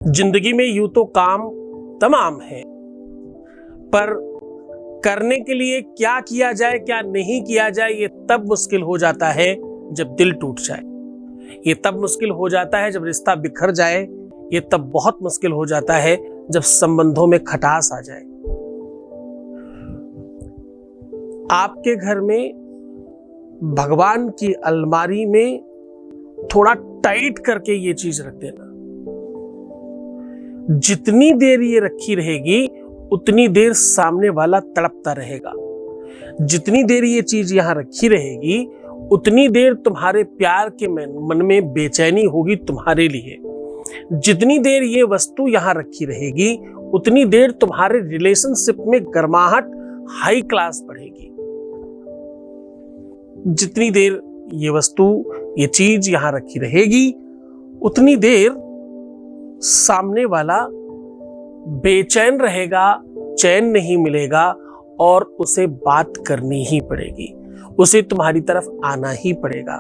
जिंदगी में यूं तो काम तमाम है, पर करने के लिए क्या किया जाए क्या नहीं किया जाए ये तब मुश्किल हो जाता है जब दिल टूट जाए। ये तब मुश्किल हो जाता है जब रिश्ता बिखर जाए। ये तब बहुत मुश्किल हो जाता है जब संबंधों में खटास आ जाए। आपके घर में भगवान की अलमारी में थोड़ा टाइट करके ये चीज रख देना। जितनी देर ये रखी रहेगी उतनी देर सामने वाला तड़पता रहेगा। जितनी देर ये चीज यहां रखी रहेगी उतनी देर तुम्हारे प्यार के मन में बेचैनी होगी तुम्हारे लिए। जितनी देर ये वस्तु यहां रखी रहेगी उतनी देर तुम्हारे रिलेशनशिप में गर्माहट हाई क्लास बढ़ेगी। जितनी देर ये वस्तु ये चीज यहां रखी रहेगी उतनी देर सामने वाला बेचैन रहेगा, चैन नहीं मिलेगा और उसे बात करनी ही पड़ेगी। उसे तुम्हारी तरफ आना ही पड़ेगा,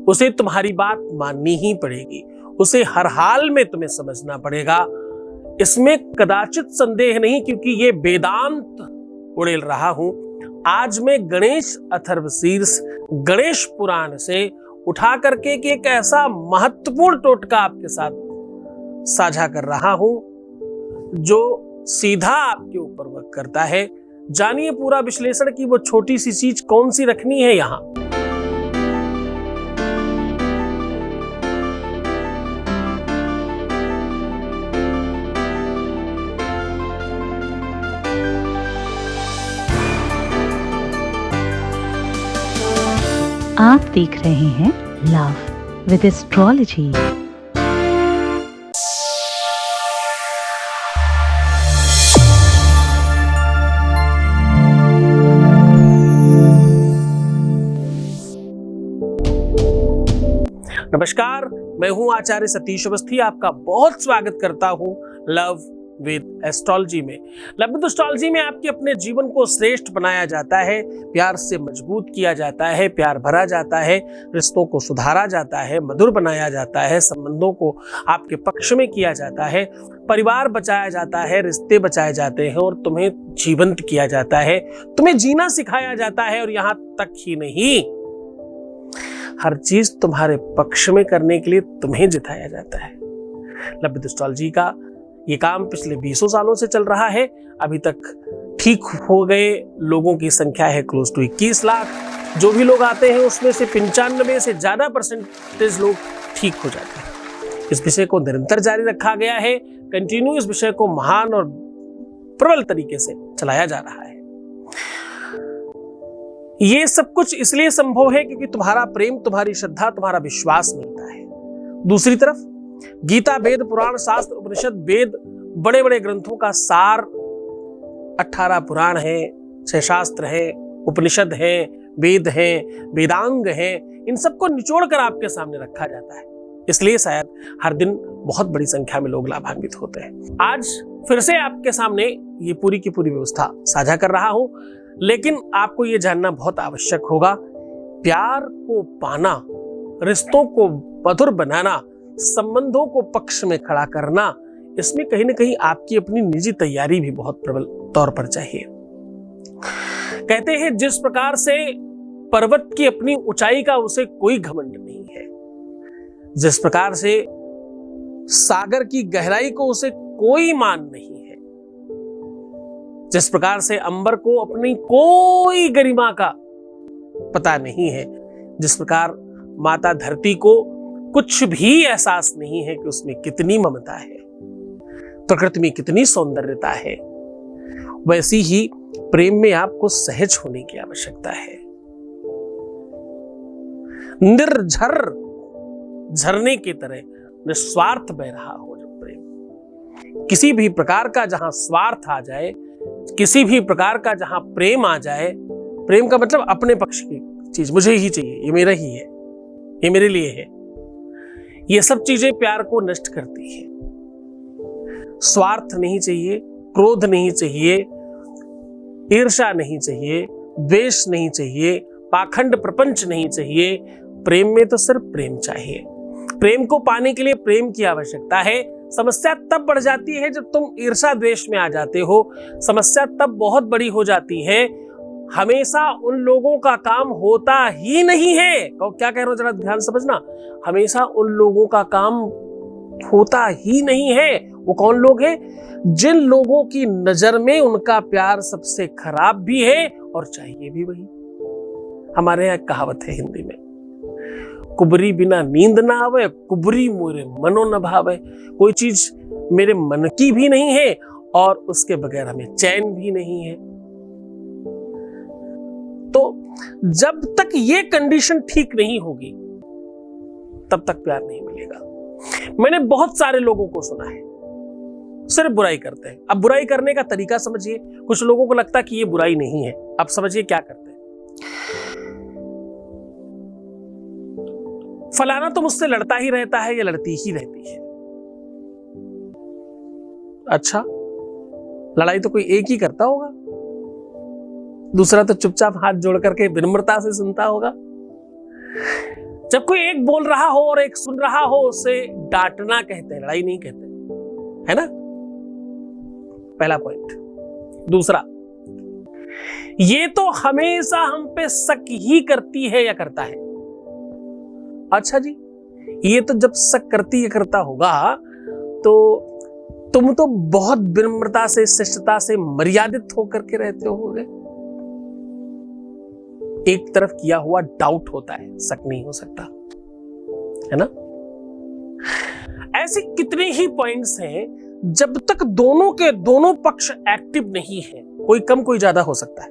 उसे तुम्हारी बात माननी ही पड़ेगी, उसे हर हाल में तुम्हें समझना पड़ेगा। इसमें कदाचित संदेह नहीं, क्योंकि ये वेदांत उड़ेल रहा हूं। आज मैं गणेश अथर्वशीर्ष गणेश पुराण से उठा करके एक ऐसा महत्वपूर्ण टोटका आपके साथ साझा कर रहा हूं जो सीधा आपके ऊपर वर्क करता है। जानिए पूरा विश्लेषण की वो छोटी सी चीज कौन सी रखनी है यहां। आप देख रहे हैं लव विद एस्ट्रोलॉजी। नमस्कार, मैं हूं आचार्य सतीश अवस्थी। आपका बहुत स्वागत करता हूं लव विद एस्ट्रोलॉजी में। लव विद एस्ट्रोलॉजी में आपके अपने जीवन को श्रेष्ठ बनाया जाता है, प्यार से मजबूत किया जाता है, प्यार भरा जाता है, रिश्तों को सुधारा जाता है, मधुर बनाया जाता है, संबंधों को आपके पक्ष में किया जाता है, परिवार बचाया जाता है, रिश्ते बचाए जाते हैं और तुम्हें जीवंत किया जाता है, तुम्हें जीना सिखाया जाता है। और यहां तक ही नहीं, हर चीज तुम्हारे पक्ष में करने के लिए तुम्हें जिताया जाता है। लव विद एस्ट्रोलॉजी का ये काम पिछले 20 सालों से चल रहा है। अभी तक ठीक हो गए लोगों की संख्या है क्लोज टू 21 लाख। जो भी लोग आते हैं उसमें से 95 से ज्यादा % लोग ठीक हो जाते हैं। इस विषय को निरंतर जारी रखा गया है। कंटिन्यू इस विषय को महान और प्रबल तरीके से चलाया जा रहा है। ये सब कुछ इसलिए संभव है क्योंकि तुम्हारा प्रेम, तुम्हारी श्रद्धा, तुम्हारा विश्वास मिलता है। दूसरी तरफ गीता, वेद, पुराण, शास्त्र, उपनिषद, वेद बड़े बड़े ग्रंथों का सार 18 पुराण है, 6 शास्त्र है, उपनिषद है, वेद है, वेदांग है। इन सबको निचोड़ कर आपके सामने रखा जाता है। इसलिए शायद हर दिन बहुत बड़ी संख्या में लोग लाभान्वित होते हैं। आज फिर से आपके सामने ये पूरी की पूरी व्यवस्था साझा कर रहा हूं, लेकिन आपको ये जानना बहुत आवश्यक होगा, प्यार को पाना, रिश्तों को मधुर बनाना, संबंधों को पक्ष में खड़ा करना, इसमें कहीं ना कहीं आपकी अपनी निजी तैयारी भी बहुत प्रबल तौर पर चाहिए। कहते हैं जिस प्रकार से पर्वत की अपनी ऊंचाई का उसे कोई घमंड नहीं है, जिस प्रकार से सागर की गहराई को उसे कोई मान नहीं है, जिस प्रकार से अंबर को अपनी कोई गरिमा का पता नहीं है, जिस प्रकार माता धरती को कुछ भी एहसास नहीं है कि उसमें कितनी ममता है, प्रकृति में कितनी सौंदर्यता है, वैसी ही प्रेम में आपको सहज होने की आवश्यकता है। निर्झर झरने की तरह निस्वार्थ बह रहा हो जब प्रेम। किसी भी प्रकार का जहां स्वार्थ आ जाए, किसी भी प्रकार का जहां प्रेम आ जाए, प्रेम का मतलब अपने पक्ष की चीज, मुझे ही चाहिए, ये मेरा ही है, ये मेरे लिए है, ये सब चीजें प्यार को नष्ट करती है। स्वार्थ नहीं चाहिए, क्रोध नहीं चाहिए, ईर्ष्या नहीं चाहिए, द्वेष नहीं चाहिए, पाखंड प्रपंच नहीं चाहिए। प्रेम में तो सिर्फ प्रेम चाहिए। प्रेम को पाने के लिए प्रेम की आवश्यकता है, समस्या तब बढ़ जाती है जब तुम ईर्ष्या द्वेष में आ जाते हो। समस्या तब बहुत बड़ी हो जाती है, हमेशा उन लोगों का काम होता ही नहीं है। क्या कह रहा हूं जरा ध्यान समझना, हमेशा उन लोगों का काम होता ही नहीं है। वो कौन लोग हैं? जिन लोगों की नजर में उनका प्यार सबसे खराब भी है और चाहिए भी वही। हमारे यहाँ कहावत है हिंदी में, कुबरी बिना नींद ना आवे, कुबरी मोरे मनो न भावे। कोई चीज मेरे मन की भी नहीं है और उसके बगैर हमें चैन भी नहीं है। तो जब तक ये कंडीशन ठीक नहीं होगी तब तक प्यार नहीं मिलेगा। मैंने बहुत सारे लोगों को सुना है सिर्फ बुराई करते हैं। अब बुराई करने का तरीका समझिए। कुछ लोगों को लगता है कि ये बुराई नहीं है। अब समझिए क्या करते हैं। फलाना तो मुझसे लड़ता ही रहता है या लड़ती ही रहती है। अच्छा, लड़ाई तो कोई एक ही करता होगा, दूसरा तो चुपचाप हाथ जोड़ करके विनम्रता से सुनता होगा। जब कोई एक बोल रहा हो और एक सुन रहा हो, उसे डांटना कहते हैं, लड़ाई नहीं कहते, है ना? पहला पॉइंट। दूसरा, ये तो हमेशा हम पे शक ही करती है या करता है। अच्छा जी, ये तो जब शक करती है करता होगा तो तुम तो बहुत विनम्रता से, शिष्टता से, मर्यादित होकर के रहते होगे। एक तरफ किया हुआ डाउट होता है, शक नहीं हो सकता, है ना? ऐसे कितने ही पॉइंट्स हैं, जब तक दोनों के दोनों पक्ष एक्टिव नहीं है, कोई कम कोई ज्यादा हो सकता है।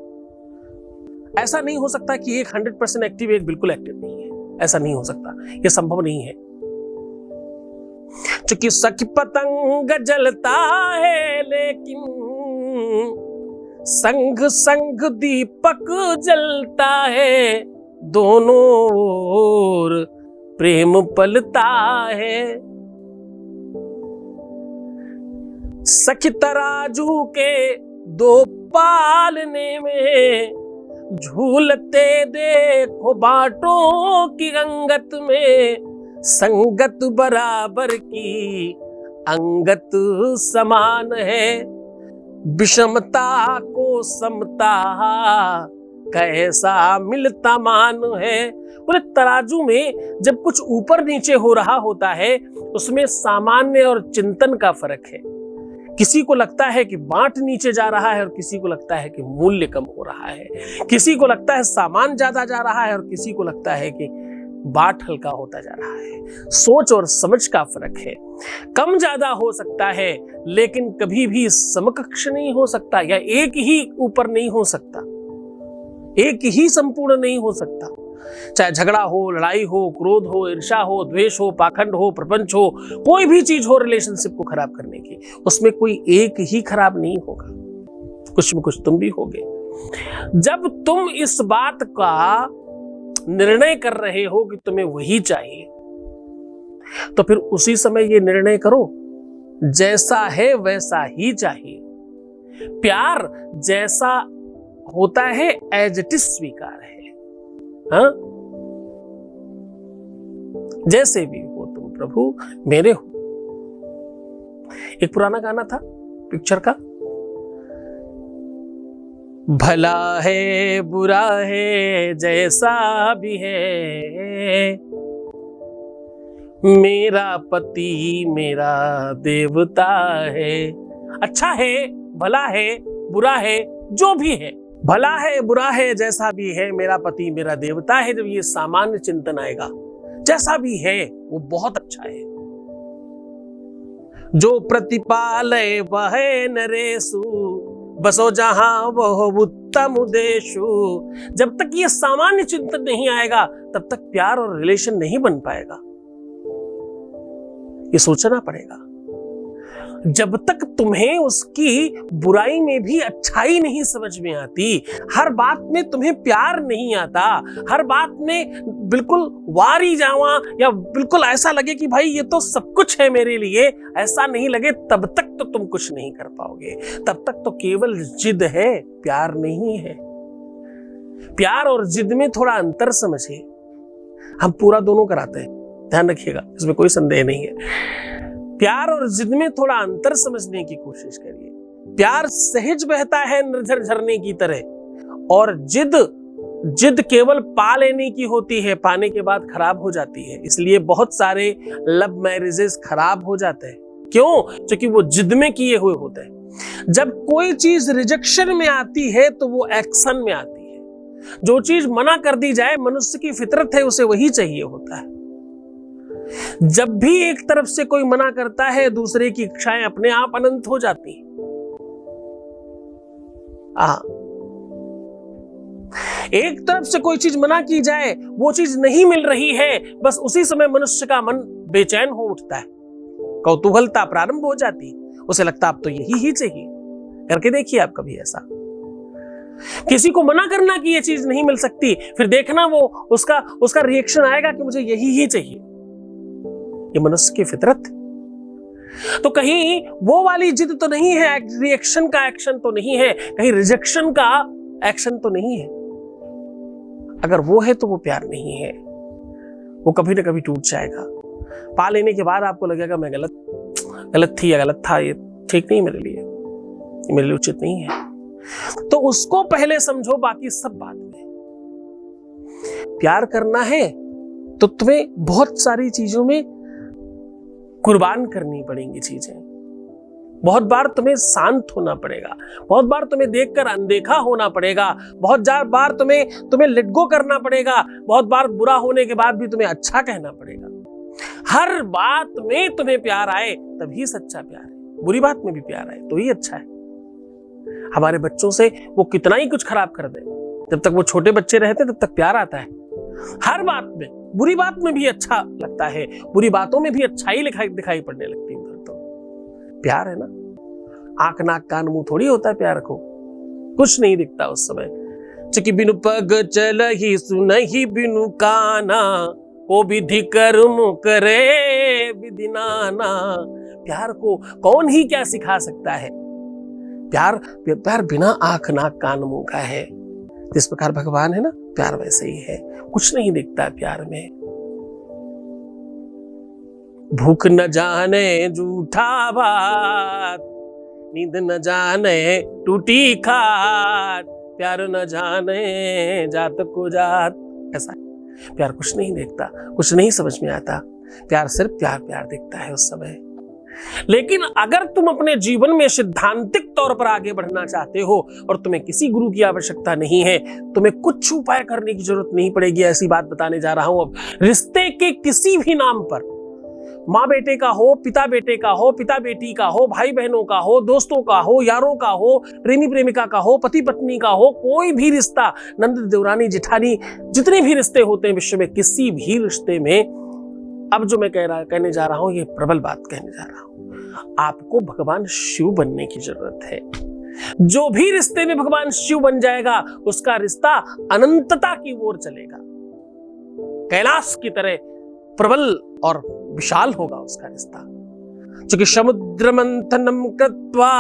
ऐसा नहीं हो सकता कि एक 100% एक्टिव, एक बिल्कुल एक्टिव नहीं है। ऐसा नहीं हो सकता, यह संभव नहीं है। चूंकि सखी पतंग जलता है लेकिन संग संग दीपक जलता है, दोनों ओर प्रेम पलता है। सखी तराजू के दो पालने में, झूलते देखो बाटों की रंगत में, संगत बराबर की अंगत समान है, विषमता को समता कैसा मिलता मान है। बोले तराजू में जब कुछ ऊपर नीचे हो रहा होता है, उसमें सामान्य और चिंतन का फर्क है। किसी को लगता है कि बांट नीचे जा रहा है और किसी को लगता है कि मूल्य कम हो रहा है। किसी को लगता है सामान ज्यादा जा रहा है और किसी को लगता है कि बाट हल्का होता जा रहा है। सोच और समझ का फर्क है। कम ज्यादा हो सकता है लेकिन कभी भी समकक्ष नहीं हो सकता, या एक ही ऊपर नहीं हो सकता, एक ही संपूर्ण नहीं हो सकता। चाहे झगड़ा हो, लड़ाई हो, क्रोध हो, ईर्ष्या हो, द्वेष हो, पाखंड हो, प्रपंच हो, कोई भी चीज हो रिलेशनशिप को खराब करने की, उसमें कोई एक ही खराब नहीं होगा, कुछ में कुछ तुम भी होगे। जब तुम इस बात का निर्णय कर रहे हो कि तुम्हें वही चाहिए, तो फिर उसी समय ये निर्णय करो जैसा है वैसा ही चाहिए। प्यार जैसा होता है एज इट इज स्वीकार है। हाँ? जैसे भी हो तुम प्रभु मेरे हो। एक पुराना गाना था पिक्चर का, भला है बुरा है जैसा भी है, मेरा पति मेरा देवता है। अच्छा है, भला है, बुरा है, जो भी है, भला है बुरा है जैसा भी है, मेरा पति मेरा देवता है। जब ये सामान्य चिंतन आएगा, जैसा भी है वो बहुत अच्छा है। जो प्रतिपालय वह नरेशु, बसो जहां वह उत्तम देशु। जब तक ये सामान्य चिंतन नहीं आएगा तब तक प्यार और रिलेशन नहीं बन पाएगा। ये सोचना पड़ेगा। जब तक तुम्हें उसकी बुराई में भी अच्छाई नहीं समझ में आती, हर बात में तुम्हें प्यार नहीं आता, हर बात में बिल्कुल वारी जावा या बिल्कुल ऐसा लगे कि भाई ये तो सब कुछ है मेरे लिए, ऐसा नहीं लगे, तब तक तो तुम कुछ नहीं कर पाओगे। तब तक तो केवल जिद है, प्यार नहीं है। प्यार और जिद में थोड़ा अंतर समझिए। हम पूरा दोनों कराते हैं, ध्यान रखिएगा, इसमें कोई संदेह नहीं है। प्यार और जिद में थोड़ा अंतर समझने की कोशिश करिए। प्यार सहज बहता है निर्झर झरने की तरह, और जिद केवल पा लेने की होती है, पाने के बाद खराब हो जाती है। इसलिए बहुत सारे लव मैरिजेस खराब हो जाते हैं। क्यों? क्योंकि वो जिद में किए हुए होते हैं। जब कोई चीज रिजेक्शन में आती है तो वो एक्शन में आती है। जो चीज मना कर दी जाए, मनुष्य की फितरत है, उसे वही चाहिए होता है। जब भी एक तरफ से कोई मना करता है, दूसरे की इच्छाएं अपने आप अनंत हो जाती हैं। एक तरफ से कोई चीज मना की जाए, वो चीज नहीं मिल रही है, बस उसी समय मनुष्य का मन बेचैन हो उठता है, कौतूहलता प्रारंभ हो जाती, उसे लगता अब तो यही ही चाहिए। करके देखिए आप कभी ऐसा। किसी को मना करना कि ये चीज नहीं मिल सकती, फिर देखना वो उसका रिएक्शन आएगा कि मुझे यही ही चाहिए। ये मनुष्य की फितरत है। तो कहीं वो वाली जिद तो नहीं है, रिएक्शन का एक्शन तो नहीं है, कहीं रिजेक्शन का एक्शन तो नहीं है। अगर वो है तो वो प्यार नहीं है, वो कभी ना कभी टूट जाएगा। पा लेने के बाद आपको लगेगा मैं गलत थी या गलत था, ये ठीक नहीं मेरे लिए उचित नहीं है। तो उसको पहले समझो, बाकी सब बाद में। प्यार करना है तो तुम्हें बहुत सारी चीजों में कुर्बान करनी पड़ेंगी चीजें। बहुत बार तुम्हें शांत होना पड़ेगा, बहुत बार तुम्हें देखकर अनदेखा होना पड़ेगा, बहुत बार तुम्हें लेट गो करना पड़ेगा, बहुत बार बुरा होने के बाद भी तुम्हें अच्छा कहना पड़ेगा। हर बात में तुम्हें प्यार आए तभी सच्चा प्यार है। बुरी बात में भी प्यार आए तो ही अच्छा है। हमारे बच्चों से वो कितना ही कुछ खराब कर दे, जब तक वो छोटे बच्चे रहते तब तक प्यार आता है। हर बात में, बुरी बात में भी अच्छा लगता है, बुरी बातों में भी अच्छाई दिखाई पड़ने लगती है। तो प्यार है ना, आंख नाक कान मुंह थोड़ी होता है प्यार को, कुछ नहीं दिखता उस समय। चकी बिनु पग चल ही सुन ही बिनु काना, को विधि कर्म करे विधि नाना। प्यार को कौन ही क्या सिखा सकता है। प्यार बिना आंख नाक कान मुंह का है। जिस प्रकार भगवान है ना, प्यार वैसे ही है, कुछ नहीं दिखता प्यार में। भूख न जाने झूठा बात, नींद न जाने टूटी खाट, प्यार न जाने जात को जात। ऐसा प्यार कुछ नहीं देखता, कुछ नहीं समझ में आता। प्यार सिर्फ प्यार दिखता है उस समय। लेकिन अगर तुम अपने जीवन में सिद्धांतिक तौर पर आगे बढ़ना चाहते हो और तुम्हें किसी गुरु की आवश्यकता नहीं है, तुम्हें कुछ उपाय करने की जरूरत नहीं पड़ेगी। ऐसी बात बताने जा रहा हूं अब। रिश्ते के किसी भी नाम पर, माँ बेटे का हो, पिता बेटे का हो, पिता बेटी का हो, भाई बहनों का हो, दोस्तों का हो, यारों का हो, प्रेमी प्रेमिका का हो, पति पत्नी का हो, कोई भी रिश्ता, नंद देवरानी जेठानी, जितने भी रिश्ते होते हैं विश्व में, किसी भी रिश्ते में अब जो मैं कहने जा रहा हूं, ये प्रबल बात कहने जा रहा हूं। आपको भगवान शिव बनने की जरूरत है। जो भी रिश्ते में भगवान शिव बन जाएगा, उसका रिश्ता अनंतता की ओर चलेगा। कैलाश की तरह प्रबल और विशाल होगा उसका रिश्ता। क्योंकि समुद्र मंथनम कृत्वा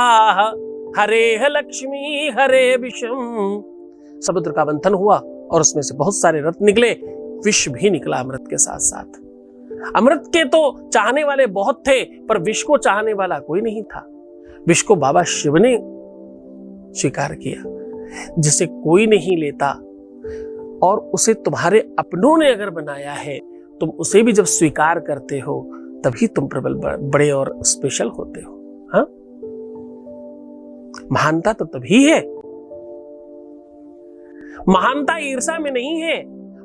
हरेह लक्ष्मी हरे विषम। समुद्र का मंथन हुआ और उसमें से बहुत सारे रत्न निकले, विष भी निकला अमृत के साथ साथ। अमृत के तो चाहने वाले बहुत थे, पर विष को चाहने वाला कोई नहीं था। विष को बाबा शिव ने स्वीकार किया, जिसे कोई नहीं लेता, और उसे तुम्हारे अपनों ने अगर बनाया है, तुम उसे भी जब स्वीकार करते हो तभी तुम प्रबल, बड़े और स्पेशल होते हो। हाँ, महानता तो तभी है। महानता ईर्ष्या में नहीं है,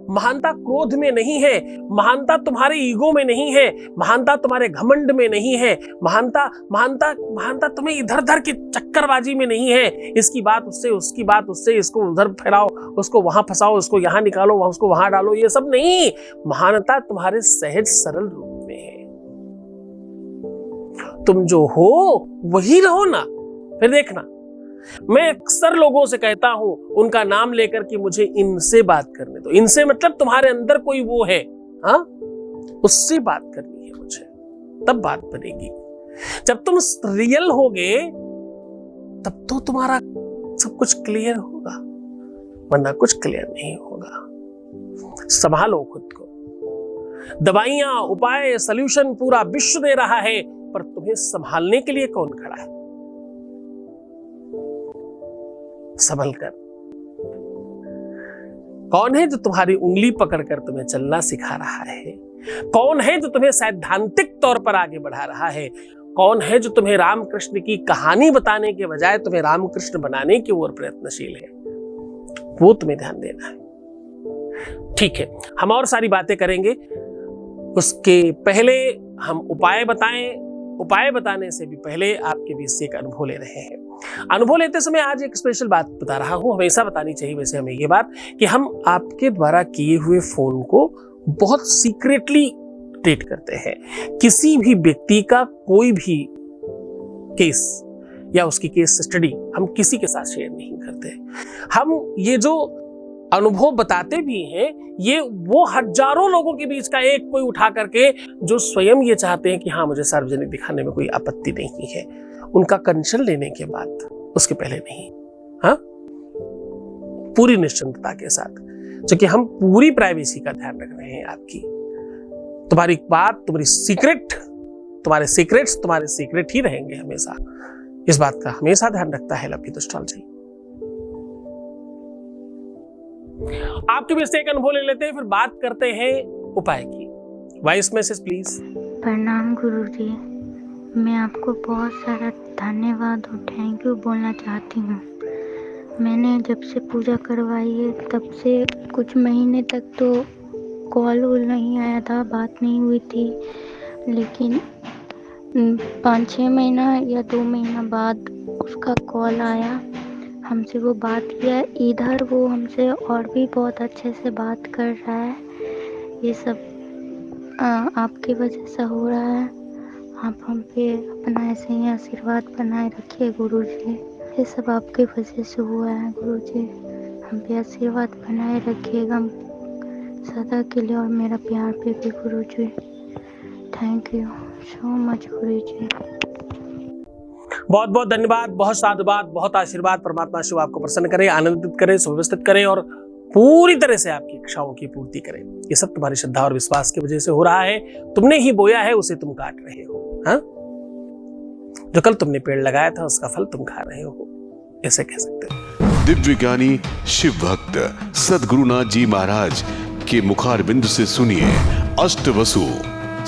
महानता क्रोध में नहीं है, महानता तुम्हारे ईगो में नहीं है, महानता तुम्हारे घमंड में नहीं है, महानता तुम्हें इधर उधर की चक्करबाजी में नहीं है। इसकी बात उससे, उसकी बात उससे, इसको उधर फैलाओ, उसको वहां फंसाओ, उसको यहां निकालो, उसको वहां डालो, ये सब नहीं। महानता तुम्हारे सहज सरल रूप में है। तुम जो हो वही रहो ना। फिर देखना, मैं अक्सर लोगों से कहता हूं, उनका नाम लेकर कि मुझे इनसे बात करने दो। इनसे मतलब तुम्हारे अंदर कोई वो है, हाँ, उससे बात करनी है मुझे, तब बात बनेगी। जब तुम रियल होगे तब तो तुम्हारा सब कुछ क्लियर होगा, वरना कुछ क्लियर नहीं होगा। संभालो खुद को। दवाइयां, उपाय, सॉल्यूशन पूरा विश्व दे रहा है, पर तुम्हें संभालने के लिए कौन खड़ा है? संभल कर। कौन है जो तुम्हारी उंगली पकड़कर तुम्हें चलना सिखा रहा है? कौन है जो तुम्हें सैद्धांतिक तौर पर आगे बढ़ा रहा है? कौन है जो तुम्हें रामकृष्ण की कहानी बताने के बजाय तुम्हें रामकृष्ण बनाने की ओर प्रयत्नशील है? वो तुम्हें ध्यान देना है। ठीक है, हम और सारी बातें करेंगे, उसके पहले हम उपाय बताएं। उपाय बताने से भी पहले आपके बीच से एक अनुभव ले रहे हैं। अनुभव लेते समय आज एक स्पेशल बात बता रहा हूं, हमेशा बतानी चाहिए वैसे हमें ये बात, कि हम आपके द्वारा किए हुए फोन को बहुत सीक्रेटली ट्रीट करते हैं। किसी भी व्यक्ति का कोई भी केस या उसकी केस स्टडी हम किसी के साथ शेयर नहीं करते। हम ये जो अनुभव बताते भी हैं, ये वो हजारों लोगों के बीच का एक कोई उठा करके जो स्वयं ये चाहते हैं कि हाँ मुझे सार्वजनिक दिखाने में कोई आपत्ति नहीं है, उनका कंसल्ट लेने के बाद, उसके पहले नहीं। हाँ, पूरी निश्चिंतता के साथ, क्योंकि हम पूरी प्राइवेसी का ध्यान रख रहे हैं आपकी। तुम्हारी बात, तुम्हारी सीक्रेट, तुम्हारे सीक्रेट्स तुम्हारे सीक्रेट ही रहेंगे हमेशा। इस बात का हमेशा ध्यान रखता है लव एस्ट्रोलॉजी। आपके बीच से एक अनुभव ले लेते हैं, फिर बात करते हैं उपाय की। Voice message please. प्रणाम गुरुजी, मैं आपको बहुत सारा धन्यवाद और थैंक यू बोलना चाहती हूँ। मैंने जब से पूजा करवाई है तब से कुछ महीने तक तो कॉल वॉल नहीं आया था, बात नहीं हुई थी, लेकिन 5-6 महीना या 2 महीना बाद उसका कॉल आया, हमसे वो बात किया। इधर वो हमसे और भी बहुत अच्छे से बात कर रहा है। ये सब आपकी वजह से हो रहा है। आप हम पे अपना ऐसे ही आशीर्वाद बनाए रखिए गुरुजी। ये सब आपकी वजह से हुआ है गुरुजी, हम पे आशीर्वाद बनाए रखिएगा सदा के लिए, और मेरा प्यार पे भी गुरुजी। थैंक यू सो मच गुरुजी। बहुत बहुत धन्यवाद, बहुत साधुवाद, बहुत आशीर्वाद। परमात्मा शिव आपको प्रसन्न करे, आनंदित करे, सुव्यवस्थित करे और पूरी तरह से आपकी इच्छाओं की पूर्ति करे। ये सब तुम्हारी श्रद्धा और विश्वास की वजह से हो रहा है। तुमने ही बोया है, उसे तुम काट रहे हो। हाँ, जो कल तुमने पेड़ लगाया था उसका फल तुम खा रहे हो, ऐसे कह सकते हो। दिव्य ज्ञानी शिव भक्त सद्गुरुनाथ जी महाराज के मुखारबिंद से सुनिए अष्टवसु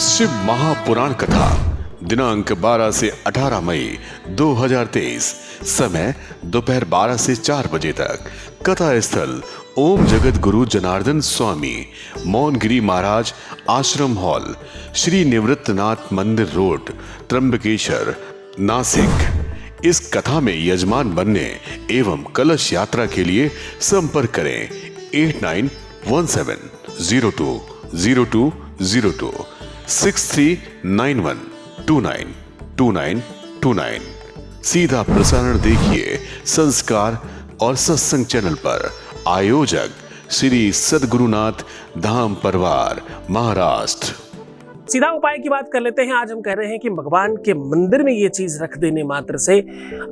शिव महापुराण कथा। दिनांक 12 से 18 मई 2023, समय दोपहर 12 से 4 बजे तक। कथा स्थल ओम जगत गुरु जनार्दन स्वामी मौनगिरी महाराज आश्रम हॉल, श्री निवृत्तनाथ मंदिर रोड, त्र्यंबकेश्वर, नासिक। इस कथा में यजमान बनने एवं कलश यात्रा के लिए संपर्क करें 8917020202 6391292929। सीधा प्रसारण देखिए संस्कार और सत्संग चैनल पर। आयोजक श्री सद्गुरुनाथ धाम परिवार, महाराष्ट्र। सीधा उपाय की बात कर लेते हैं। आज हम कह रहे हैं कि भगवान के मंदिर में ये चीज रख देने मात्र से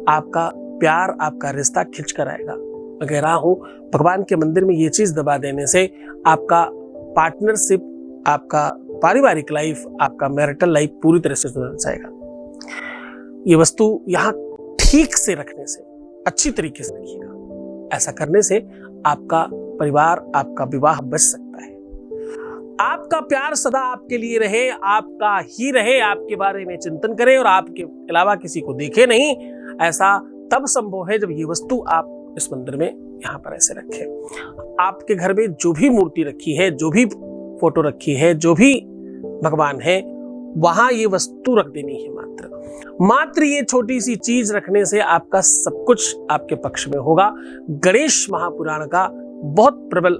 आपका प्यार, आपका रिश्ता खिंच कर आएगा। मैं कह रहा हूं, भगवान के मंदिर में ये चीज दबा देने से आपका पार्टनरशिप, आपका पारिवारिक लाइफ, आपका मैरिटल लाइफ पूरी तरह से सुधर जाएगा। ये वस्तु यहाँ ठीक से रखने से, अच्छी तरीके से रखिएगा। ऐसा करने से आपका परिवार, आपका विवाह बच सकता है। आपका प्यार सदा आपके लिए रहे, आपका ही रहे, आपके बारे में चिंतन करे और आपके अलावा किसी को देखे नहीं। ऐसा तब संभव है जब ये वस्तु आप इस मंदिर में यहाँ पर ऐसे रखें। आपके घर में जो भी मूर्ति रखी है, जो भी फोटो रखी है, जो भी भगवान है, वहां ये वस्तु रख देनी है। मात्र ये छोटी सी चीज रखने से आपका सब कुछ आपके पक्ष में होगा। गणेश महापुराण का बहुत प्रबल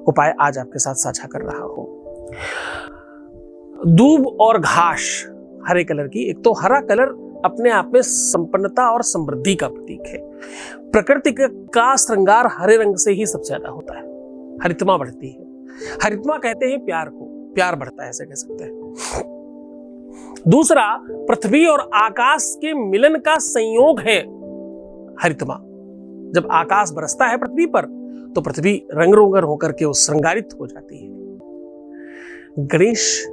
उपाय आज आपके साथ साझा कर रहा हूं। दूब और घास हरे कलर की। एक तो हरा कलर अपने आप में संपन्नता और समृद्धि का प्रतीक है। प्रकृति का श्रृंगार हरे रंग से ही सबसे ज्यादा होता है। हरितमा बढ़ती है। हरितमा कहते हैं प्यार को, प्यार बढ़ता है, ऐसे कह सकते हैं। दूसरा, पृथ्वी और आकाश के मिलन का संयोग है हरितमा। जब आकाश बरसता है पृथ्वी पर तो पृथ्वी रंग रोगन होकर के वो श्रृंगारित हो जाती है। गणेश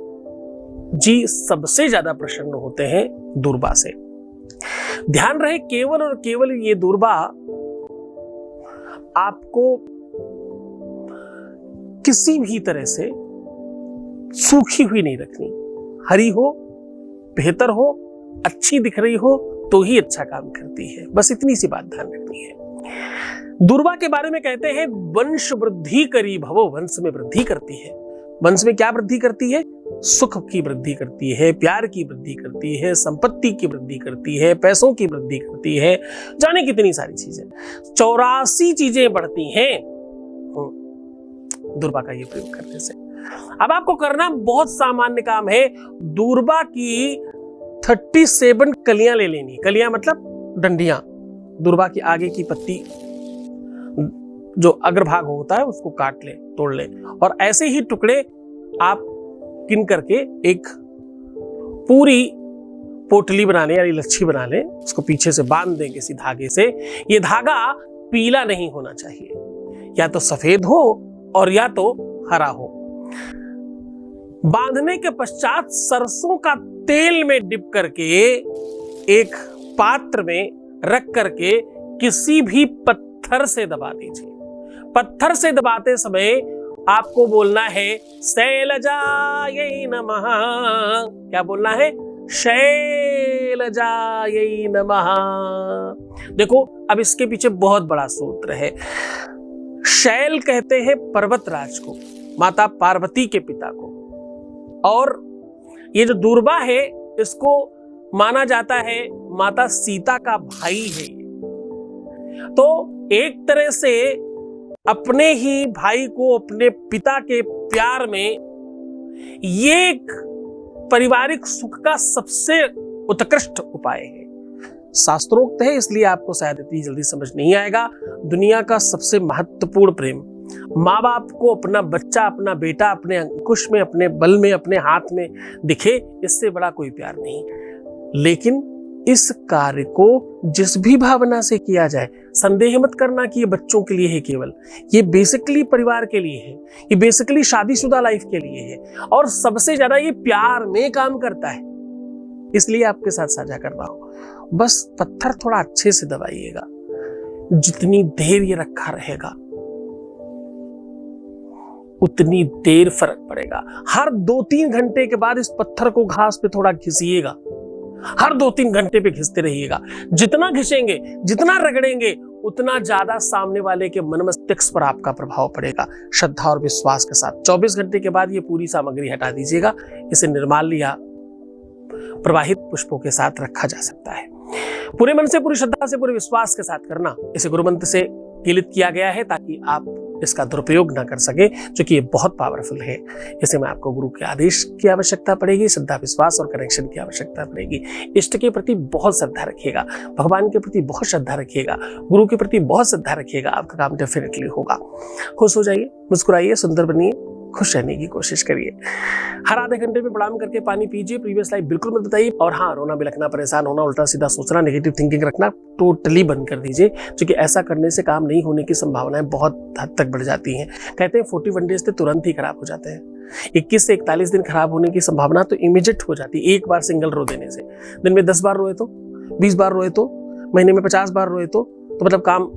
जी सबसे ज्यादा प्रसन्न होते हैं दूर्वा से। ध्यान रहे केवल और केवल ये दूर्वा आपको किसी भी तरह से सूखी हुई नहीं रखनी। हरी हो, बेहतर हो, अच्छी दिख रही हो तो ही अच्छा काम करती है। बस इतनी सी बात ध्यान रखनी है। दूर्वा के बारे में कहते हैं वंश वृद्धि करी भवो, वंश में वृद्धि करती है। वंश में क्या वृद्धि करती है? सुख की वृद्धि करती है, प्यार की वृद्धि करती है, संपत्ति की वृद्धि करती है, पैसों की वृद्धि करती है, जाने कितनी सारी चीजें, 84 चीजें बढ़ती हैं दूर्वा का ये प्रयोग करने से। अब आपको करना बहुत सामान्य काम है। दूर्वा की 37 कलियां ले लेनी। कलियां मतलब डंडियां। दूर्वा की आगे की पत्ती जो अग्रभाग होता है उसको काट ले, तोड़ ले, और ऐसे ही टुकड़े आप किन करके एक पूरी पोटली बना ले यानी लच्छी बना ले, उसको पीछे से बांध दें किसी धागे से। ये धागा पीला नहीं होना चाहिए, या तो सफेद हो और या तो हरा हो। बांधने के पश्चात सरसों का तेल में डिप करके एक पात्र में रख करके किसी भी पत्थर से दबा दीजिए। पत्थर से दबाते समय आपको बोलना है शैलजायै नमः। क्या बोलना है? शैलजायै नमः। देखो अब इसके पीछे बहुत बड़ा सूत्र है। शैल कहते हैं पर्वतराज को, माता पार्वती के पिता को, और ये जो दूर्वा है इसको माना जाता है माता सीता का भाई है। तो एक तरह से अपने ही भाई को अपने पिता के प्यार में ये एक पारिवारिक सुख का सबसे उत्कृष्ट उपाय है। शास्त्रोक्त है इसलिए आपको शायद इतनी जल्दी समझ नहीं आएगा। दुनिया का सबसे महत्वपूर्ण प्रेम, माँ बाप को अपना बच्चा, अपना बेटा अपने अंकुश में, अपने बल में, अपने हाथ में दिखे, इससे बड़ा कोई प्यार नहीं। लेकिन इस कार्य को जिस भी भावना से किया जाए, संदेह मत करना कि ये बच्चों के लिए है केवल, ये बेसिकली परिवार के लिए है, ये बेसिकली शादीशुदा लाइफ के लिए है, और सबसे ज्यादा ये प्यार में काम करता है। इसलिए आपके साथ साझा कर रहा हूं। बस पत्थर थोड़ा अच्छे से दबाइएगा। जितनी देर ये रखा रहेगा उतनी देर फर्क पड़ेगा। हर 2-3 घंटे के बाद इस पत्थर को घास पे थोड़ा घिसिएगा। हर 2-3 घंटे पे घिसते रहिएगा। जितना घिसेंगे, जितना रगड़ेंगे, उतना ज्यादा सामने वाले के मन मस्तिष्क पर आपका प्रभाव पड़ेगा। श्रद्धा और विश्वास के साथ 24 घंटे के बाद ये पूरी सामग्री हटा दीजिएगा। इसे निर्माल्य या प्रवाहित पुष्पों के साथ रखा जा सकता है। पूरे मन से, पूरी श्रद्धा से, पूरे विश्वास के साथ करना। इसे गुरु मंत्र से कीलित किया गया है ताकि आप इसका दुरुपयोग ना कर सके, क्योंकि ये बहुत पावरफुल है। इसे में आपको गुरु के आदेश की आवश्यकता पड़ेगी, श्रद्धा विश्वास और कनेक्शन की आवश्यकता पड़ेगी। इष्ट के प्रति बहुत श्रद्धा रखिएगा, भगवान के प्रति बहुत श्रद्धा रखिएगा, गुरु के प्रति बहुत श्रद्धा रखिएगा। आपका काम डेफिनेटली होगा। खुश हो जाइए, मुस्कुराइए, सुंदर बनिए, खुश रहने की कोशिश करिए। हर आधे घंटे में प्रणाम करके पानी पीजिए। प्रीवियस लाइफ बिल्कुल मत बताइए। और हाँ, रोना बिलखना, परेशान होना, उल्टा सीधा सोचना, नेगेटिव थिंकिंग रखना टोटली बंद कर दीजिए, क्योंकि ऐसा करने से काम नहीं होने की संभावनाएं बहुत हद तक बढ़ जाती हैं। कहते हैं 41 डेज से तुरंत ही खराब हो जाते हैं। 21 से 41 दिन खराब होने की संभावना तो इमीडिएट हो जाती है। एक बार सिंगल रो देने से, दिन में 10 बार रोए तो, 20 बार रोए तो, महीने में 50 बार रोए तो मतलब काम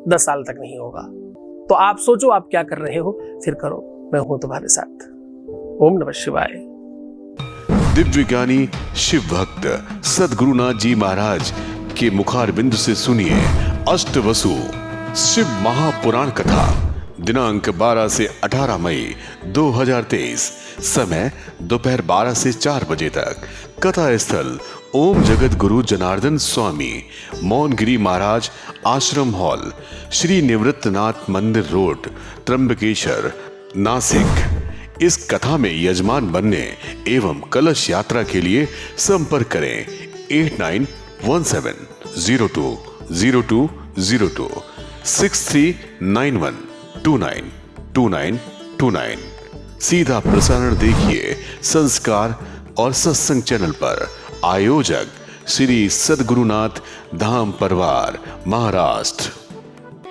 10 साल तक नहीं होगा। तो आप सोचो आप क्या कर रहे हो, फिर करो। मैं हूं तुम्हारे साथ। ओम नमः शिवाय। दिव्य ज्ञानी शिव भक्त सद्गुरुनाथ जी महाराज के मुखार बिंदु से सुनिए अष्टवसु शिव महापुराण कथा। दिनांक 12 से 18 मई 2023। समय दोपहर 12 से 4 बजे तक। कथा स्थल ओम जगत गुरु जनार्दन स्वामी, मौनगिरी महाराज आश्रम हॉल, श्री निवृत्तनाथ मंदिर रोड, त्र्यंबकेश्वर, नासिक। इस कथा में यजमान बनने एवं कलश यात्रा के लिए संपर्क करें 8917020202 6391292929। सीधा प्रसारण देखिए संस्कार और सत्संग चैनल पर। आयोजक श्री सद्गुरुनाथ धाम परवार, महाराष्ट्र।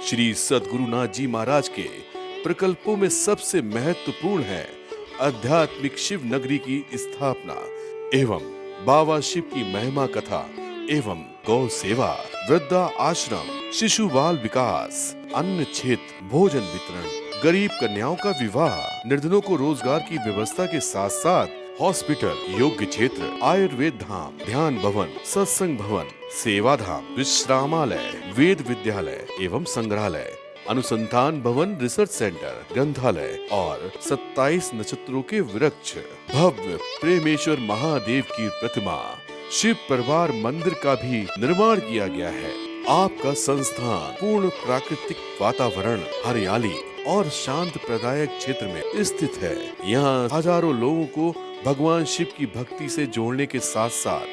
श्री सद्गुरुनाथ जी महाराज के प्रकल्पों में सबसे महत्वपूर्ण है आध्यात्मिक शिव नगरी की स्थापना एवं बाबा शिव की महिमा कथा एवं गौ सेवा, वृद्धा आश्रम, शिशु बाल विकास, अन्न क्षेत्र, भोजन वितरण, गरीब कन्याओं का विवाह, निर्धनों को रोजगार की व्यवस्था के साथ साथ हॉस्पिटल, योग्य क्षेत्र, आयुर्वेद धाम, ध्यान भवन, सत्संग भवन, सेवा धाम, विश्रामालय, वेद विद्यालय एवं संग्रहालय, अनुसंधान भवन, रिसर्च सेंटर, ग्रंथालय और 27 नक्षत्रों के वृक्ष, भव्य प्रेमेश्वर महादेव की प्रतिमा, शिव परिवार मंदिर का भी निर्माण किया गया है। आपका संस्थान पूर्ण प्राकृतिक वातावरण, हरियाली और शांत प्रदायक क्षेत्र में स्थित है। यहाँ हजारों लोगों को भगवान शिव की भक्ति से जोड़ने के साथ साथ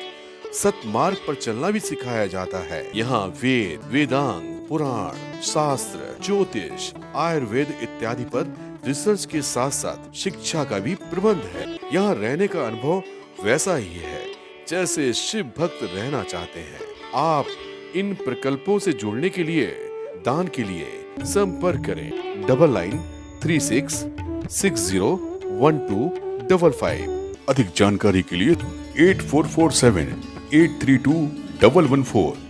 सतमार्ग पर चलना भी सिखाया जाता है। यहाँ वेद, वेदांग, पुराण, शास्त्र, ज्योतिष, आयुर्वेद इत्यादि पर रिसर्च के साथ साथ शिक्षा का भी प्रबंध है। यहाँ रहने का अनुभव वैसा ही है जैसे शिव भक्त रहना चाहते हैं। आप इन प्रकल्पों से जुड़ने के लिए, दान के लिए संपर्क करें 9936601255। अधिक जानकारी के लिए 8447832114